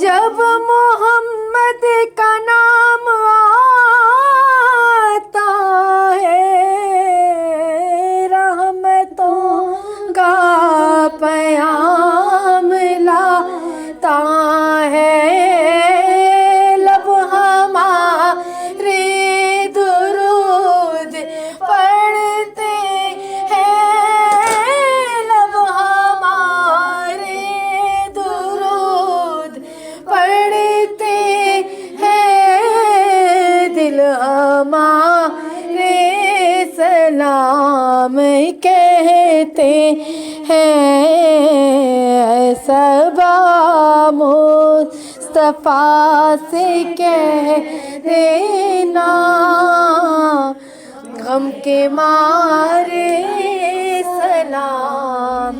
جب محمد کا نام آتا ہے رحمتوں کا پیام لاتا ہے، لب ہمارے درود پڑھتے ہیں، لب ہمارے درود پڑھتے ہیں، دل ہمارے سلام کہتے ہیں، صبا مصطفیٰ سے کہہ دینا غم کے مارے سلام